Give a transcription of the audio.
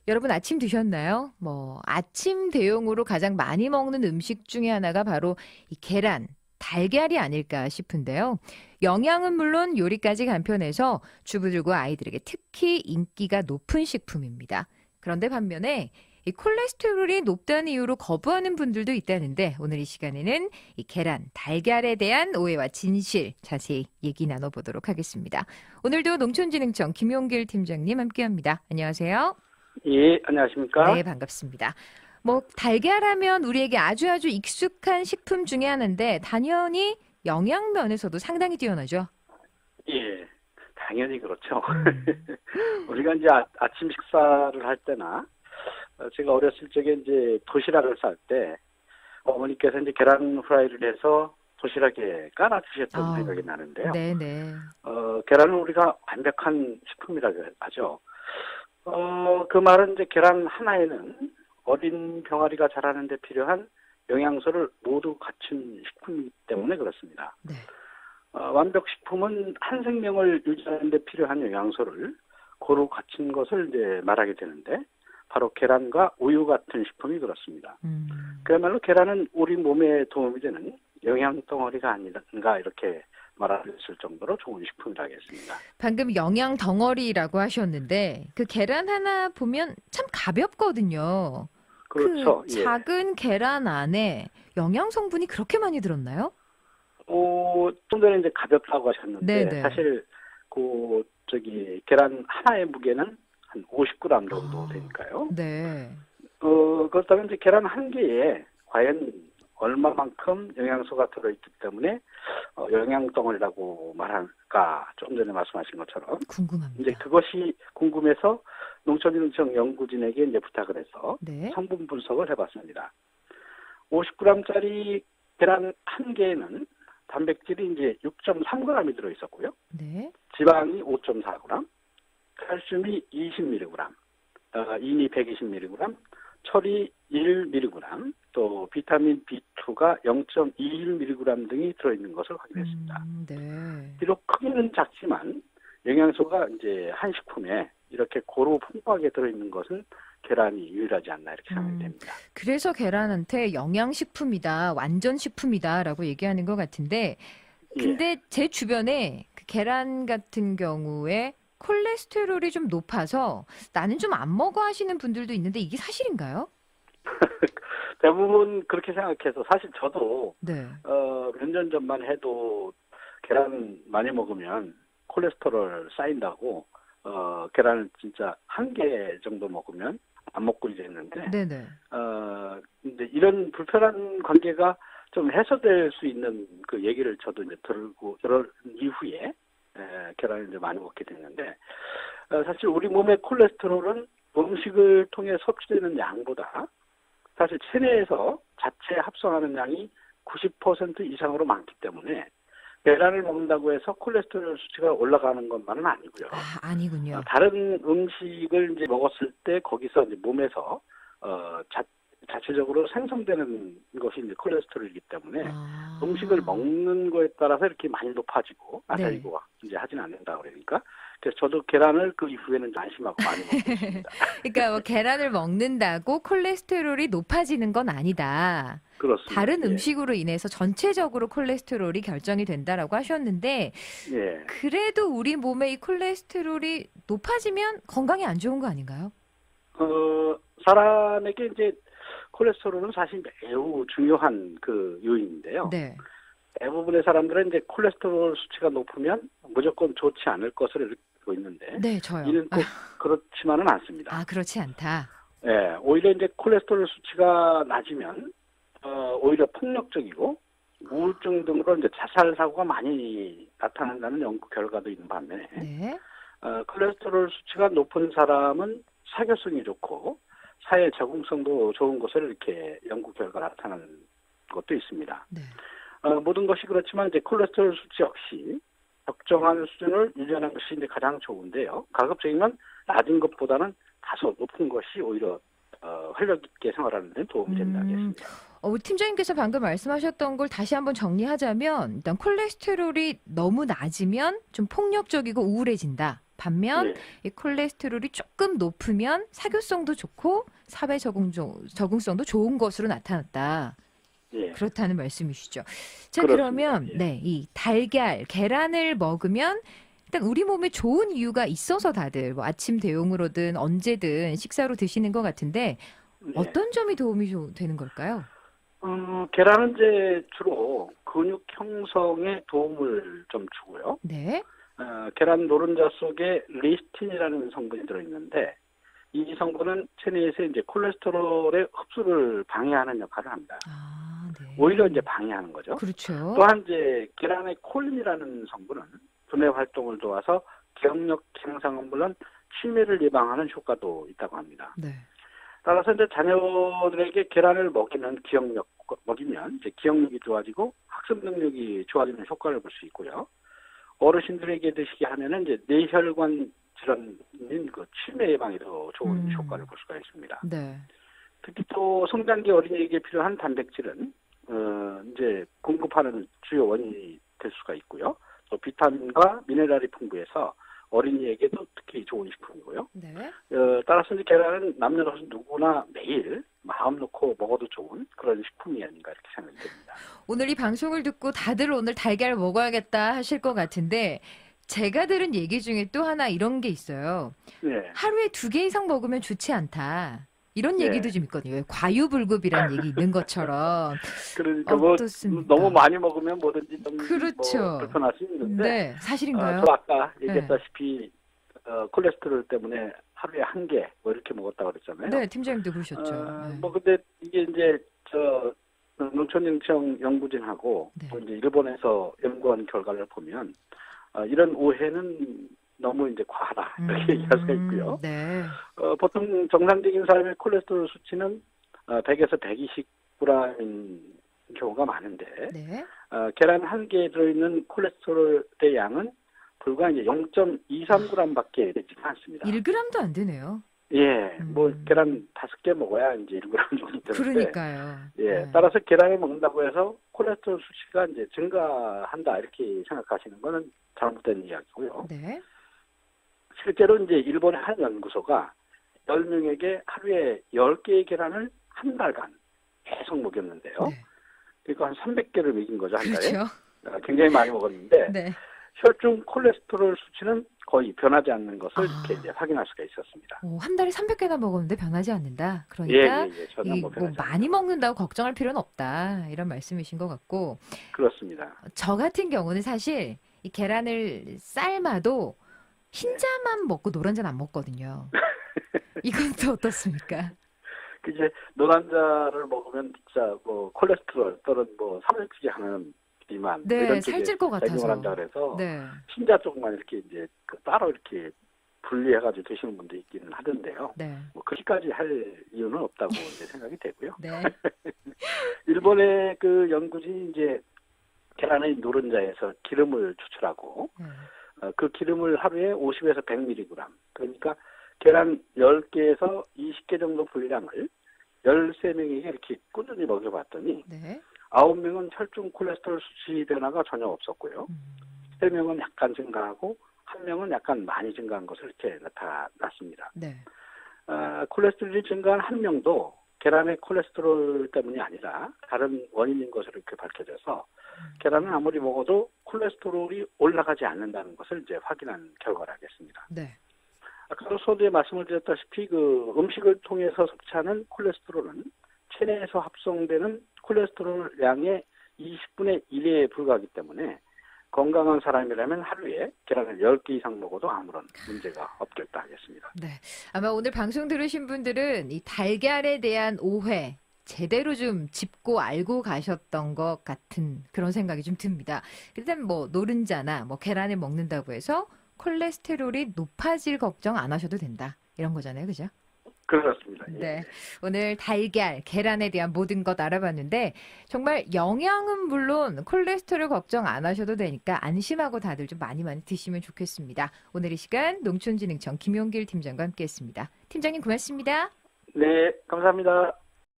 여러분 아침 드셨나요? 아침 대용으로 가장 많이 먹는 음식 중에 하나가 바로 이 계란, 달걀이 아닐까 싶은데요. 영양은 물론 요리까지 간편해서 주부들과 아이들에게 특히 인기가 높은 식품입니다. 그런데 반면에 이 콜레스테롤이 높다는 이유로 거부하는 분들도 있다는데 오늘 이 시간에는 이 계란, 달걀에 대한 오해와 진실 자세히 얘기 나눠보도록 하겠습니다. 오늘도 농촌진흥청 김용길 팀장님 함께합니다. 안녕하세요. 예, 안녕하십니까? 네, 반갑습니다. 달걀하면 우리에게 아주 익숙한 식품 중에 하나인데, 당연히 영양 면에서도 상당히 뛰어나죠. 예, 당연히 그렇죠. 음, 우리가 이제 아침 식사를 할 때나, 제가 어렸을 적에 이제 도시락을 쌀 때, 어머니께서 이제 계란 후라이를 해서 도시락에 깔아주셨던 아우, 생각이 나는데요. 네네. 계란은 우리가 완벽한 식품이라고 하죠. 그 말은 이제 계란 하나에는 어린 병아리가 자라는 데 필요한 영양소를 모두 갖춘 식품이기 때문에 그렇습니다. 네. 완벽식품은 한 생명을 유지하는 데 필요한 영양소를 고루 갖춘 것을 이제 말하게 되는데 바로 계란과 우유 같은 식품이 그렇습니다. 그야말로 계란은 우리 몸에 도움이 되는 영양 덩어리가 아닌가 이렇게 말할 수 있을 정도로 좋은 식품이라겠습니다. 방금 영양 덩어리라고 하셨는데, 그 계란 하나 보면 참 가볍거든요. 그렇죠. 그 예. 작은 계란 안에 영양 성분이 그렇게 많이 들었나요? 좀 전에 이제 가볍다고 하셨는데 네네. 사실 계란 하나의 무게는 한 50g 정도 아, 되니까요. 네. 그렇다면 이제 계란 한 개에 과연 얼마만큼 영양소가 들어있기 때문에 영양 덩어리라고 말할까 좀 전에 말씀하신 것처럼 궁금합니다. 이제 그것이 궁금해서 농촌진흥청 연구진에게 이제 부탁을 해서 네. 성분 분석을 해봤습니다. 50g짜리 계란 한 개에는 단백질이 이제 6.3g이 들어있었고요. 네. 지방이 5.4g, 칼슘이 20mg, 인이 120mg, 철이 1mg, 또 비타민 B2가 0.21mg 등이 들어있는 것을 확인했습니다. 네. 비록 크기는 작지만 영양소가 이제 한 식품에 이렇게 고루 풍부하게 들어있는 것은 계란이 유일하지 않나 이렇게 생각이 됩니다. 그래서 계란한테 영양식품이다, 완전식품이다라고 얘기하는 것 같은데, 예. 근데 제 주변에 그 계란 같은 경우에 콜레스테롤이 좀 높아서 나는 좀 안 먹어 하시는 분들도 있는데 이게 사실인가요? 대부분 그렇게 생각해서 사실 저도 네. 몇 년 전만 해도 계란 많이 먹으면 콜레스테롤 쌓인다고 계란을 진짜 한 개 정도 먹으면 안 먹고 이랬는데 네네. 근데 이런 불편한 관계가 좀 해소될 수 있는 그 얘기를 저도 이제 들은 이후에 계란을 이제 많이 먹게 됐는데 사실 우리 몸의 콜레스테롤은 음식을 통해 섭취되는 양보다 사실 체내에서 자체 합성하는 양이 90% 이상으로 많기 때문에 계란을 먹는다고 해서 콜레스테롤 수치가 올라가는 것만은 아니고요. 아, 아니군요. 다른 음식을 이제 먹었을 때 거기서 이제 몸에서 자체적으로 생성되는 것이 이제 콜레스테롤이기 때문에 아. 음식을 먹는 거에 따라서 이렇게 많이 높아지고 네. 낮아지고 이제 하진 않는다 그러니까 그래서 저도 계란을 그 이후에는 안심하고 많이 먹고 있습니다. 그러니까 계란을 먹는다고 콜레스테롤이 높아지는 건 아니다. 그렇습니다. 다른 예. 음식으로 인해서 전체적으로 콜레스테롤이 결정이 된다라고 하셨는데, 예. 그래도 우리 몸에 이 콜레스테롤이 높아지면 건강에 안 좋은 거 아닌가요? 사람에게 이제 콜레스테롤은 사실 매우 중요한 그 요인인데요. 네. 대부분의 사람들은 이제 콜레스테롤 수치가 높으면 무조건 좋지 않을 것을 느끼고 있는데 네, 저요. 이는 꼭 그렇지만은 않습니다. 아, 그렇지 않다. 예, 오히려 이제 콜레스테롤 수치가 낮으면 오히려 폭력적이고 우울증 등으로 이제 자살 사고가 많이 나타난다는 연구 결과도 있는 반면에 네. 콜레스테롤 수치가 높은 사람은 사교성이 좋고 사회 적응성도 좋은 것을 이렇게 연구 결과가 나타나는 것도 있습니다. 네. 모든 것이 그렇지만 이제 콜레스테롤 수치 역시 적정한 수준을 유지하는 것이 이제 가장 좋은데요. 가급적이면 낮은 것보다는 다소 높은 것이 오히려 활력 있게 생활하는 데 도움이 된다겠습니다. 팀장님께서 방금 말씀하셨던 걸 다시 한번 정리하자면, 일단 콜레스테롤이 너무 낮으면 좀 폭력적이고 우울해진다. 반면 예. 이 콜레스테롤이 조금 높으면 사교성도 좋고 사회 적응성도 좋은 것으로 나타났다. 예. 그렇다는 말씀이시죠. 자, 그렇습니다. 그러면 예. 네, 이 달걀, 계란을 먹으면 일단 우리 몸에 좋은 이유가 있어서 다들 뭐 아침 대용으로든 언제든 식사로 드시는 것 같은데 예. 어떤 점이 도움이 되는 걸까요? 계란은 이제 주로 근육 형성에 도움을 좀 주고요. 네. 계란 노른자 속에 리스틴이라는 성분이 들어있는데 이 성분은 체내에서 이제 콜레스테롤의 흡수를 방해하는 역할을 합니다. 아, 네. 오히려 이제 방해하는 거죠. 그렇죠. 또한 이제 계란의 콜린이라는 성분은 두뇌 활동을 도와서 기억력 향상은 물론 치매를 예방하는 효과도 있다고 합니다. 네. 따라서 이제 자녀들에게 계란을 먹이면 이제 기억력이 좋아지고 학습 능력이 좋아지는 효과를 볼 수 있고요. 어르신들에게 드시게 하면은 이제 뇌혈관 질환인 그 치매 예방에도 좋은 효과를 볼 수가 있습니다. 네. 특히 또 성장기 어린이에게 필요한 단백질은 이제 공급하는 주요 원인이 될 수가 있고요. 또 비타민과 미네랄이 풍부해서 어린이에게도 특히 좋은 식품이고요. 네. 따라서 이제 계란은 남녀노소 누구나 매일 마음 놓고 먹어도 좋은 그런 식품이 아닌가 이렇게 생각이 됩니다. 오늘 이 방송을 듣고 다들 오늘 달걀 먹어야겠다 하실 것 같은데 제가 들은 얘기 중에 또 하나 이런 게 있어요. 네. 하루에 2개 이상 먹으면 좋지 않다. 이런 네. 얘기도 좀 있거든요. 과유불급이라는 얘기 있는 것처럼. 그러니까 뭐 어떻습니까? 너무 많이 먹으면 뭐든지 좀 그렇죠. 뭐 불편할 수 있는데 네, 사실인가요? 저 아까 얘기했다시피 콜레스테롤 때문에 하루에 1개 뭐 이렇게 먹었다고 그랬잖아요. 네, 팀장님도 그러셨죠. 네. 뭐 근데 이게 이제 농촌인청 연구진하고 네. 또 이제 일본에서 연구한 결과를 보면 이런 오해는 너무 이제 과하다 이렇게 얘기할 수가 있고요. 네. 보통 정상적인 사람의 콜레스테롤 수치는 100에서 120g인 경우가 많은데 네. 계란 1개에 들어있는 콜레스테롤의 양은 불과 이제 0.23g밖에 되지가 않습니다. 1g도 안 되네요. 예, 뭐 계란 5개 먹어야 이제 1g 정도 되는데. 그러니까요. 예, 네. 따라서 계란을 먹는다고 해서 콜레스테롤 수치가 이제 증가한다 이렇게 생각하시는 거는 잘못된 이야기고요. 네. 실제로 이제 일본의 한 연구소가 10명에게 하루에 10개의 계란을 한 달간 계속 먹였는데요. 네. 그러니까 한 300개를 먹인 거죠, 한 달에. 그렇죠. 굉장히 많이 먹었는데 네. 혈중 콜레스테롤 수치는 거의 변하지 않는 것을 아. 이렇게 이제 확인할 수가 있었습니다. 한 달에 300개나 먹었는데 변하지 않는다. 예, 그러니까 예, 예. 전혀 이 뭐 뭐 변하지 많이 않는 먹는다고 걱정할 필요는 없다. 이런 말씀이신 것 같고 그렇습니다. 저 같은 경우는 사실 이 계란을 삶아도 흰자만 먹고 노란자는 안 먹거든요. 이건 또 어떻습니까? 그 이제 노란자를 먹으면 진짜 뭐 콜레스테롤 또는 뭐 삼일찌개 하는 비만 네, 이런 살찔 것 같아서. 작용을 한다 그래서 네. 흰자 쪽만 이렇게 이제 따로 이렇게 분리해가지고 드시는 분도 있기는 하던데요. 네. 뭐 그렇게까지 할 이유는 없다고 이제 생각이 되고요. 네. 일본의 그 연구진이 이제 계란의 노른자에서 기름을 추출하고 네. 그 기름을 하루에 50에서 100mg 그러니까 계란 10개에서 20개 정도 분량을 13명에게 이렇게 꾸준히 먹여봤더니 네. 9명은 혈중 콜레스테롤 수치 변화가 전혀 없었고요. 3명은 약간 증가하고 1명은 약간 많이 증가한 것을 이렇게 나타났습니다. 네. 콜레스테롤이 증가한 1명도 계란의 콜레스테롤 때문이 아니라 다른 원인인 것으로 이렇게 밝혀져서 계란은 아무리 먹어도 콜레스테롤이 올라가지 않는다는 것을 이제 확인한 결과를 하겠습니다. 네. 아까도 서두에 말씀을 드렸다시피 그 음식을 통해서 섭취하는 콜레스테롤은 체내에서 합성되는 콜레스테롤 양의 20분의 1에 불과하기 때문에 건강한 사람이라면 하루에 계란을 10개 이상 먹어도 아무런 문제가 없겠다 하겠습니다. 네. 아마 오늘 방송 들으신 분들은 이 달걀에 대한 오해 제대로 좀 짚고 알고 가셨던 것 같은 그런 생각이 좀 듭니다. 일단 뭐 노른자나 뭐 계란을 먹는다고 해서 콜레스테롤이 높아질 걱정 안 하셔도 된다. 이런 거잖아요. 그죠? 그렇습니다. 예. 네. 오늘 달걀, 계란에 대한 모든 것 알아봤는데 정말 영양은 물론 콜레스테롤 걱정 안 하셔도 되니까 안심하고 다들 좀 많이 드시면 좋겠습니다. 오늘 이 시간 농촌진흥청 김용길 팀장과 함께했습니다. 팀장님 고맙습니다. 네, 감사합니다.